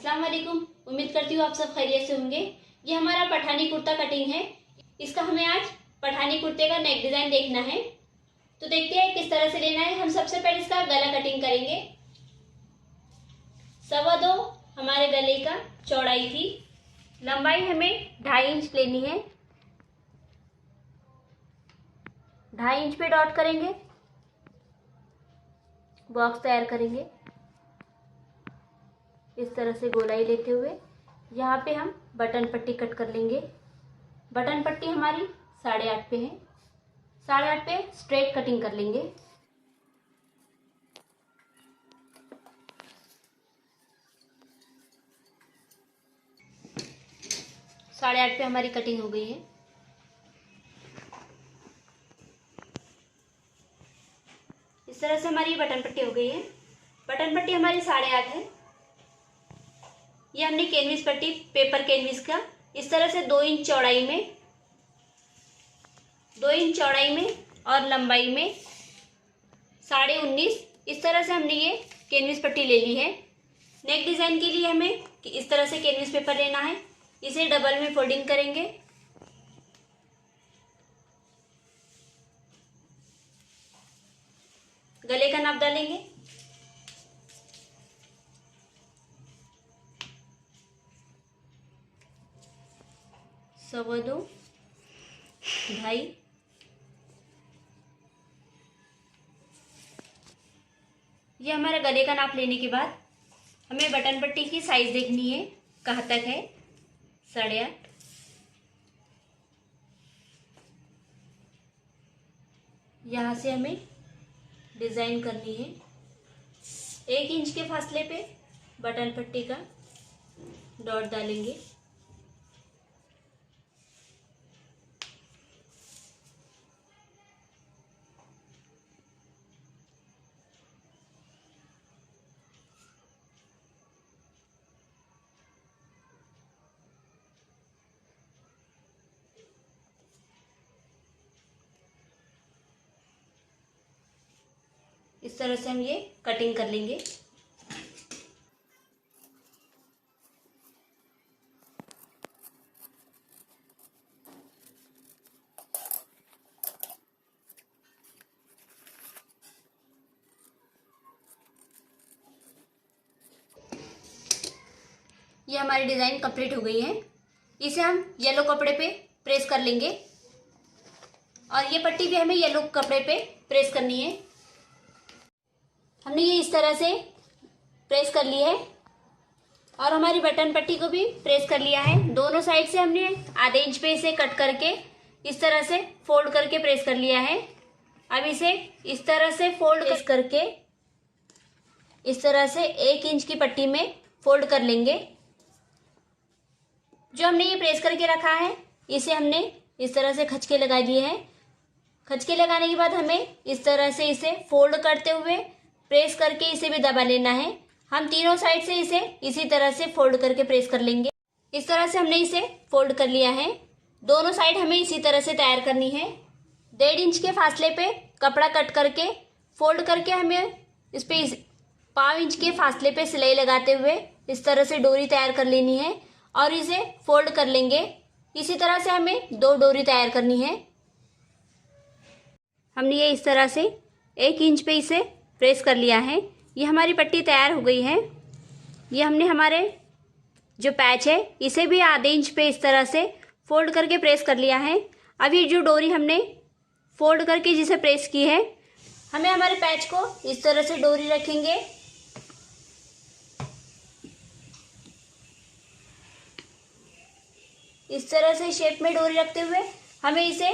अस्सलाम वालेकुम। उम्मीद करती हूँ आप सब खैरियत से होंगे। ये हमारा पठानी कुर्ता कटिंग है। इसका हमें आज पठानी कुर्ते का नेक डिज़ाइन देखना है। तो देखते हैं किस तरह से लेना है। हम सबसे पहले इसका गला कटिंग करेंगे। 2.25 हमारे गले का चौड़ाई थी। लंबाई हमें 2.5 इंच लेनी है। 2.5 इंच पे डॉट करेंगे, बॉक्स तैयार करेंगे। इस तरह से गोलाई लेते हुए यहाँ पे हम बटन पट्टी कट कर लेंगे। बटन पट्टी हमारी 8.5 पे है। 8.5 पे स्ट्रेट कटिंग कर लेंगे। साढ़े 8 पे हमारी कटिंग हो गई है। इस तरह से हमारी बटन पट्टी हो गई है। बटन पट्टी हमारी 8.5 है। ये हमने कैनविस पट्टी, पेपर कैनविस का, इस तरह से 2 इंच चौड़ाई में, 2 इंच चौड़ाई में और लंबाई में 19.5, इस तरह से हमने ये कैनविस पट्टी ले ली है। नेक डिज़ाइन के लिए हमें इस तरह से कैनविस पेपर लेना है। इसे डबल में फोल्डिंग करेंगे। गले का नाप डालेंगे। सवा 2, 2.5, ये हमारा गले का नाप लेने के बाद हमें बटन पट्टी की साइज देखनी है। कहाँ तक है? 8.5। यहाँ से हमें डिज़ाइन करनी है। 1 इंच के फासले पे बटन पट्टी का डॉट डालेंगे। इस तरह से हम ये कटिंग कर लेंगे। ये हमारी डिज़ाइन कंप्लीट हो गई है। इसे हम येलो कपड़े पे प्रेस कर लेंगे और ये पट्टी भी हमें येलो कपड़े पे प्रेस करनी है। हमने ये इस तरह से प्रेस कर ली है और हमारी बटन पट्टी को भी प्रेस कर लिया है। दोनों साइड से हमने आधे इंच पे इसे कट करके इस तरह से फोल्ड करके प्रेस कर लिया है। अब इसे इस तरह से फोल्ड करके इस तरह से 1 इंच की पट्टी में फोल्ड कर लेंगे। जो हमने ये प्रेस करके रखा है इसे हमने इस तरह से खचके लगा दिए हैं। खचके लगाने के बाद हमें इस तरह से इसे फोल्ड करते हुए प्रेस करके इसे भी दबा लेना है। हम तीनों साइड से इसे इसी तरह से फोल्ड करके प्रेस कर लेंगे। इस तरह से हमने इसे फोल्ड कर लिया है। दोनों साइड हमें इसी तरह से तैयार करनी है। 1.5 इंच के फासले पे कपड़ा कट करके फोल्ड करके हमें इस पे 1/4 इंच के फासले पे सिलाई लगाते हुए इस तरह से डोरी तैयार कर लेनी है और इसे फोल्ड कर लेंगे। इसी तरह से हमें 2 डोरी तैयार करनी है। हमने ये इस तरह से 1 इंच पे इसे प्रेस कर लिया है। ये हमारी पट्टी तैयार हो गई है। ये हमने हमारे जो पैच है इसे भी आधे इंच पे इस तरह से फोल्ड करके प्रेस कर लिया है। अब ये जो डोरी हमने फोल्ड करके जिसे प्रेस की है, हमें हमारे पैच को इस तरह से डोरी रखेंगे। इस तरह से शेप में डोरी रखते हुए हमें इसे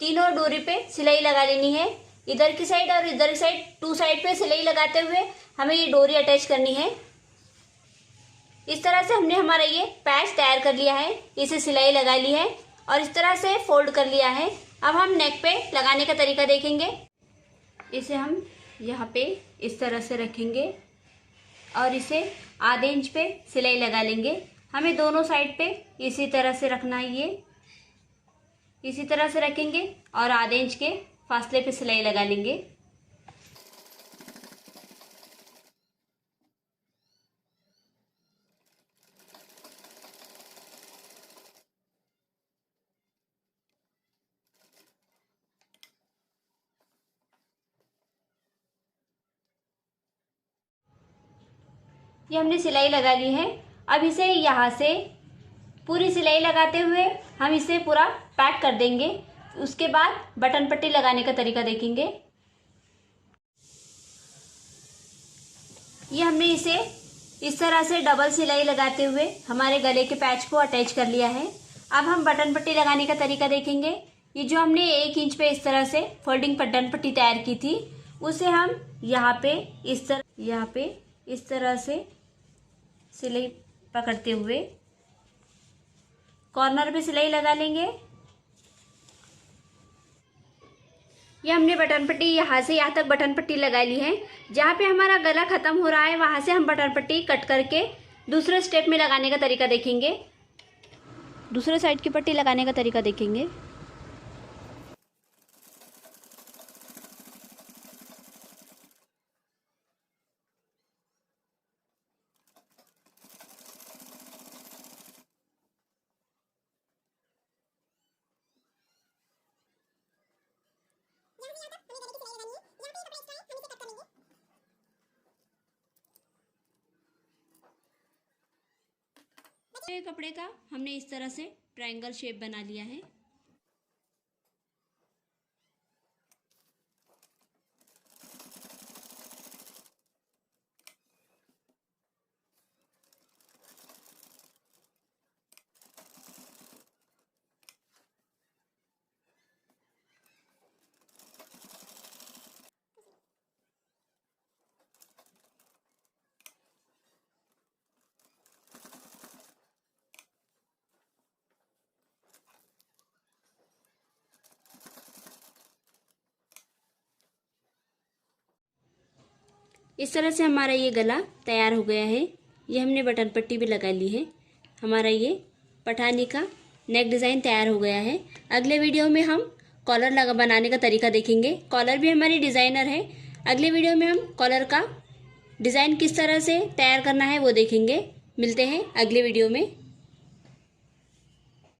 तीनों डोरी पे सिलाई लगा लेनी है। इधर की साइड और इधर की साइड, 2 साइड पे सिलाई लगाते हुए हमें ये डोरी अटैच करनी है। इस तरह से हमने हमारा ये पैच तैयार कर लिया है। इसे सिलाई लगा ली है और इस तरह से फोल्ड कर लिया है। अब हम नेक पे लगाने का तरीका देखेंगे। इसे हम यहाँ पे इस तरह से रखेंगे और इसे आधे इंच पे सिलाई लगा लेंगे। हमें दोनों साइड पे इसी तरह से रखना है। ये इसी तरह से रखेंगे और आधे इंच के फासले पे सिलाई लगा लेंगे। ये हमने सिलाई लगा ली है। अब इसे यहाँ से पूरी सिलाई लगाते हुए हम इसे पूरा पैक कर देंगे। उसके बाद बटन पट्टी लगाने का तरीका देखेंगे। ये हमने इसे इस तरह से डबल सिलाई लगाते हुए हमारे गले के पैच को अटैच कर लिया है। अब हम बटन पट्टी लगाने का तरीका देखेंगे। ये जो हमने 1 इंच पे इस तरह से फोल्डिंग बटन पट्टी तैयार की थी, उसे हम यहाँ पे इस तरह से सिलाई पकड़ते हुए कॉर्नर पे सिलाई लगा लेंगे। ये हमने बटन पट्टी यहाँ से यहाँ तक बटन पट्टी लगा ली है। जहाँ पे हमारा गला खत्म हो रहा है वहाँ से हम बटन पट्टी कट करके दूसरे स्टेप में लगाने का तरीका देखेंगे। दूसरे साइड की पट्टी लगाने का तरीका देखेंगे। कपड़े का हमने इस तरह से ट्रायंगल शेप बना लिया है। इस तरह से हमारा ये गला तैयार हो गया है। ये हमने बटन पट्टी भी लगा ली है। हमारा ये पठानी का नेक डिज़ाइन तैयार हो गया है। अगले वीडियो में हम कॉलर बनाने का तरीका देखेंगे। कॉलर भी हमारी डिज़ाइनर है। अगले वीडियो में हम कॉलर का डिज़ाइन किस तरह से तैयार करना है वो देखेंगे। मिलते हैं अगले वीडियो में।